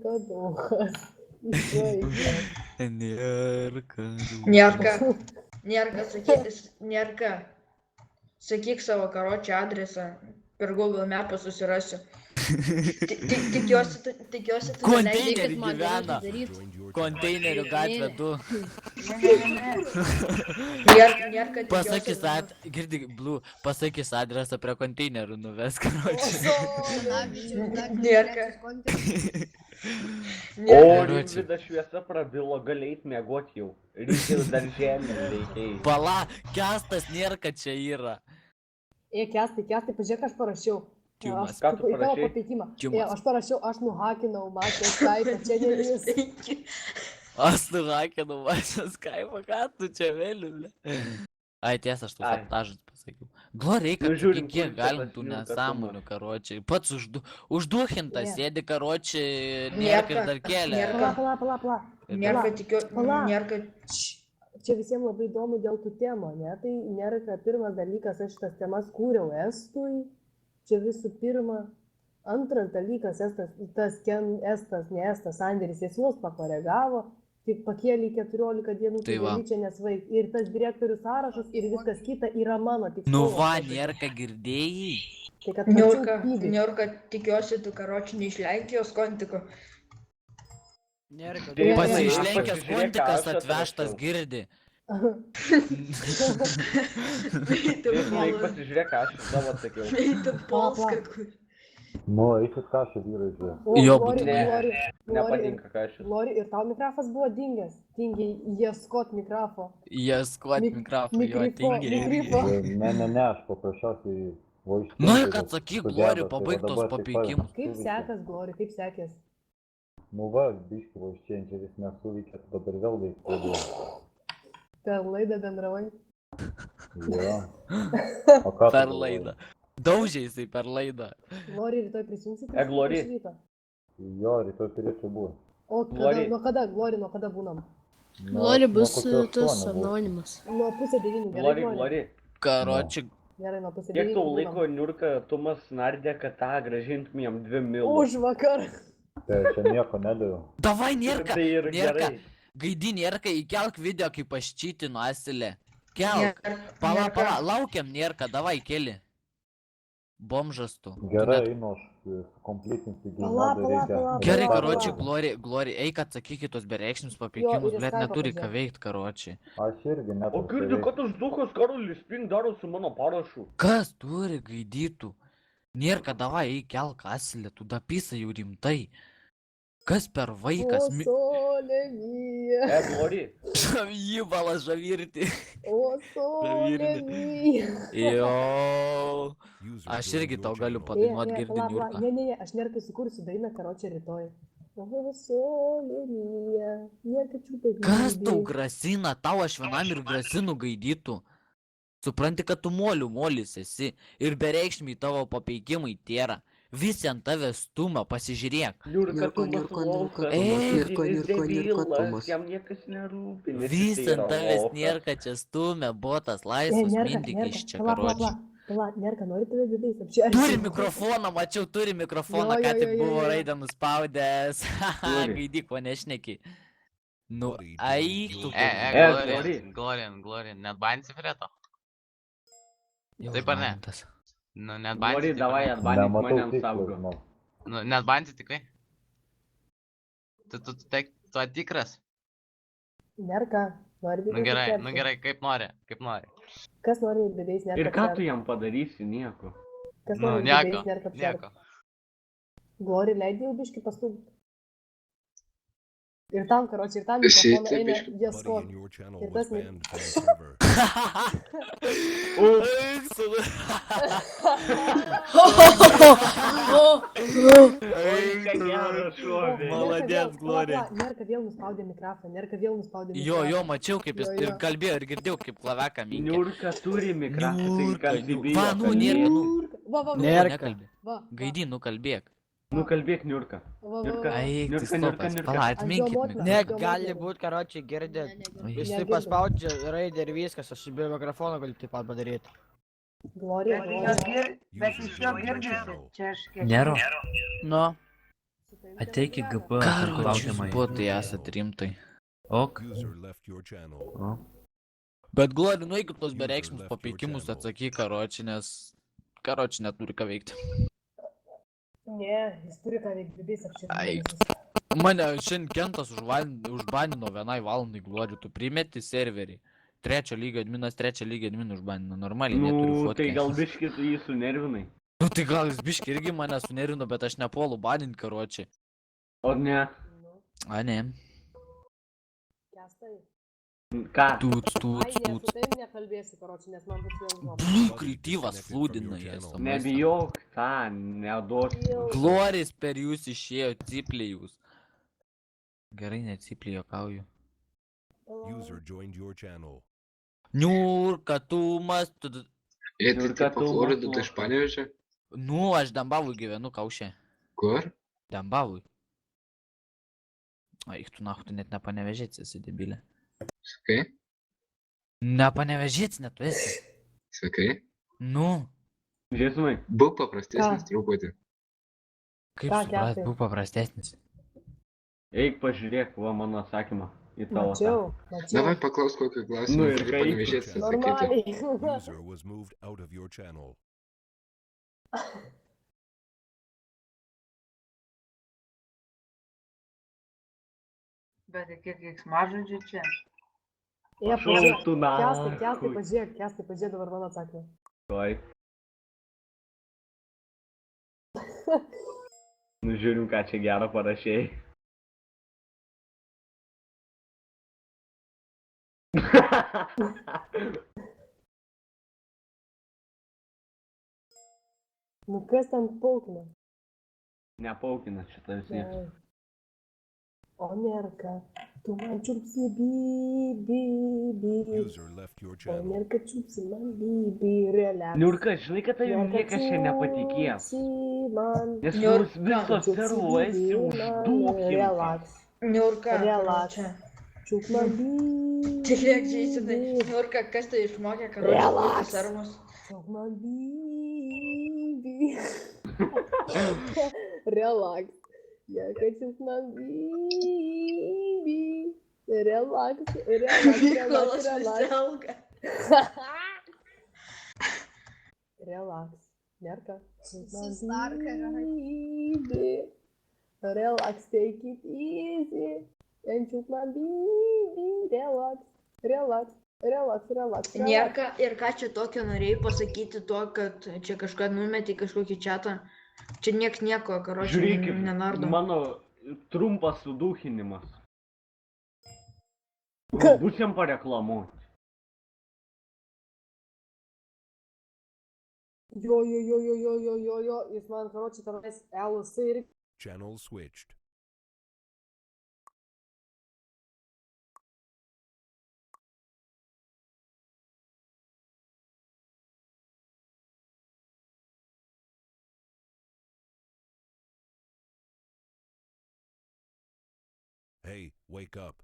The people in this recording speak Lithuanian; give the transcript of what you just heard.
kadukas. Išvaigė. Nierka. Nierka. Sakyk savo karočią adresą. Per Google Mapą susirasiu. Tikiuosi, tu Konteinerį man gyvena. daryt. Konteinerių gatvė 2. Nierka Pasakys girdi, Blue, pasakys adresą prie konteinerių nuves, karoči. Nierka. O, Rimvyda šviesa prabilo, gali eit miegot jau. Rytis darželį reikia eit. Pala, Kestas Nierka čia yra. Kestai, pažiūrėk, aš parašiau. Čiumas. Ką tu Į tavo parašei? papeitimą. Čiumas. Aš parašiau, aš nuhakinau Matę Skype, čia ne jis. Aš nuhakinau Matę Skype, ką tu čia vėliu, ble. Ai, tiesa, aš tu slaptažus pasakiau. Gloria, kad žiūrim, kiek kur galim tas tų liūtas nesąmonių, karočiai. Pats užduhintas, Ne. sėdi, karočiai, Nierka ir dar kėlė. Pala. Nierka. Čia visiems labai įdomu dėl tų temų, ne? Tai nėra, kad pirmas dalykas, aš šitas temas kūriau Estui. Čia visų pirma. Antras dalykas, Estas sandėris, jis juos pakoregavo. Tik pakėlė 14 dienų, Tai va. čia nesvaig. Ir tas direktorių sąrašas ir viskas kita yra mano tik. Nu va, Nierka, girdėjai? Tai kad Niurka, tikiuosi, tu karočių ne iš Lenkijos kontiko. Pas iš Lenkijos Pasižiūrėk, ką kontikas aš atvežtas atrašiau. girdi. Žinai, pasižiūrėk, ką aš tavo atsakiau. Tu polska. Nu, eisit ką šį vyrą žiūrė. Jo, Nepatinka, ką aš Lori, ir tau mikrofas buvo dingęs. Tingiai ieškot mikrofo. Ieškot mikrofą, jo, tingiai. Ne, aš paprasčiausiai vaiškiai. Nu, kad sakyk, Gloria, pabaigtos papeikimus. Kaip sekas, Glori, kaip sekės? Nu va, biški vaiščiančiais nesuveikė, dabar vėl veikia. Per laidą bendravai. Jo. O ką tu Per galvoji? laidą. Daužiai jisai per laidą. Glori, rytoj prisijungsite? Glori. Jo, rytoj turėtų būti. O Glori. nuo kada būnam? Glori bus tas anonimas. Nuo 8:30, gerai, Glori. Karoči, Gerai, nuo 8:30. Kiek tau laiko Niurka, Tumas nardė, kad tą gražintum jam 2 milų? Už vakar. Tai čia nieko nedaviau. davai Nierka, Tai ir Nierka, gerai. gaidi Nierka, įkelk video, kaip aš čytinu Asilę. Kelk, pala, laukiam Nierka, davai, keli. Bomžas tu. Gerai, einu aš kompletinti gimnadą reikia. Gerai, Pala, karoči, pala. Gloria, eik atsakykit tos bereikšnius Jo, papeikimus, ir bet Skype'ą neturi ką pažiūrėk. veikt, karoči. Aš irgi O neturiu. girdi, kad už duhos karolis Spink daro su mano parašu. Kas turi gaidytų? Nierka, davai, eik kelk Asilę, tu dapisa jau rimtai. Kas per vaikas? O solė mija. Glori. Jį bala žavirti. O solė mija. Jo. Aš irgi tau galiu padainuot girdi Niurką. Ne, aš Nierkai sukursiu dainą karočią rytoj. O solė mija. Kas tau grasina? Tau aš vienam ir grasinu gaidytų. Supranti, kad tu molis esi ir bereikšmiai tavo papeikimai tėra. Visi ant tave stumia, pasižiūrėk. Niurka, Tumas Volkas, didelis debilas, jam niekas nerūpi. Visi ant tavęs Nierka čia stumia, botas laisvas, mindikis čia karočiai. Pala, Nierka, nori tave vidais apšerti? Turi mikrofoną, mačiau, turi mikrofoną, ką tik buvo raidą nuspaudęs. Haha, Turi. gaidyk, ko nešneki. Nu, eik tu. Gloria, net bansi Freto? Taip ar ne? Nu, net bansi. Glori, davai atbandyk Nematau mane ant tikslo, saugo. žinau. Nu, net bansi tikrai? Tu tikras? Nierka, nori vidais apšerti? Nu gerai, kaip nori. Kas nori vidais Nierka Ir ką tu apšerti? jam padarysi, nieko. Kas Nu, nori nieko, vidais Nierka apšerti? nieko. Glori, leidai jau biškį pastumti. Ir tam, karoči, ir tam mikrofoną eina ieškot. Ir tas Eik su... Maladėt, Gloria. Nierka vėl nuspaudė mikrofą, Jo, mačiau, kaip jis ir kalbėjo ir girdėjau, kaip klaveką minkė. Niurka turi mikrofą, tai kalbėjo. Va, nu, Nierka, nu. Va, Nekalbė. va. Gaidy, nukalbėk. Nu kalbėk, Niurka. Va. Eik, tai Niurka, stopas, Niurka. pala, atminkit motina. mikrofoną. Ne, Gali būt, karočiai, girdit. Jis Negirdim. taip paspaudžia raidę ir viskas, aš be mikrofono galiu taip pat padaryti. Glorija, Bet iš jo girdisi. Čia aš kiek. Nėra. Nu, Su tavim Ateik į tėvas GP, gali. kur Karočiui, klausimai. su tai esat rimtai. Ok. O. Bet Glori, nueik tos bereikšmus papeikimus atsakyk, karočiui, nes... Karočiui neturi ką veikti. Ne, jis turi ką veikti, bibės Ai. apširdimas. Mane šiandien Kentas užbanino vienai valandai, Glori, tu primeti serverį. Trečio lygio admin užbanino, normaliai neturiu Nu, fotkę. tai gal biškit jį sunervinai. Nu tai gal jis biški irgi mane sunervino, bet aš nepuolu banint, karočiui. O ne. Nu, A ne. Kęstai. Ką? Tūts, Ai, tūts, ne, su tūts. tavim nekalbėsiu, karočiui, nes man bus vėl žmogus. Blūk rytyvas flūdina jas. Nebijok, tą, neduosiu. Gloris per jūs išėjo, cipliai jūs. Gerai, ne cipliai, jokauju. Niurka, tu mastu. Ei, tai Jurka, tipo tu Floridu, mąstau. tu iš Panevėžio? Nu, aš Dambavui gyvenu, kaušė. Kur? Dambavui. O, tu nahu, tu net nepanevežėts esi, debilė. Sakai? Nepanevežėts net tu esi. Sakai? Nu, Žiūrėsmai. Būk paprastesnis truputį. kaip Ką, suprat, Kęstai? būk paprastesnis. Eik pažiūrėk, va mano atsakymą į tavo tą. Mačiau. Davai paklaus kokį Nu klausimą, ir kurį kaip? Panevėžietis atsakytų. Normaliai. Bet kiek keiksmažodžių čia? Jie, Šau pažiūrėk. tu Kęstai, na. pažiūrėk dabar mano atsakymą. Oi. Nu žiūrim, ką čia gero parašėjai. Nu kas ten paukina? Nepaukina šitą visį. O nėrka, tu man čiupsi bibi. O nėrka čiupsi man bibi, relax. Niurka, žinai, kad tai niekas čia nepatikės. Nes Niurka, jūs visos seruojasi užduokim. Relax. Niurka. Relax. Čia. Čiup man bibi. Tylėk, Džeisinai. Niurka, kas tai išmokė, kad Relax. sermus? Čiup man bibi. Relax. Nėrka čiup man bibi. Relax, relax, Mykolas relax, relax. Veselga. Relax. Nėrka. Sustarka, Baby. Relax, take it easy. And čiuk man baby. Relax. Relax. Relax, relax, relax. Nėrka, ir ką čia tokio norėjai pasakyti tuo, kad čia kažką numetė į kažkokį čatą? Čia nieko, karočiui, Žiūrėkit, nenardo. mano trumpas sudūchinimas. Bus jam pareklamuoti. Jo, jis man, karočiui, tenais LC ir... Channel switched. Hey, wake up.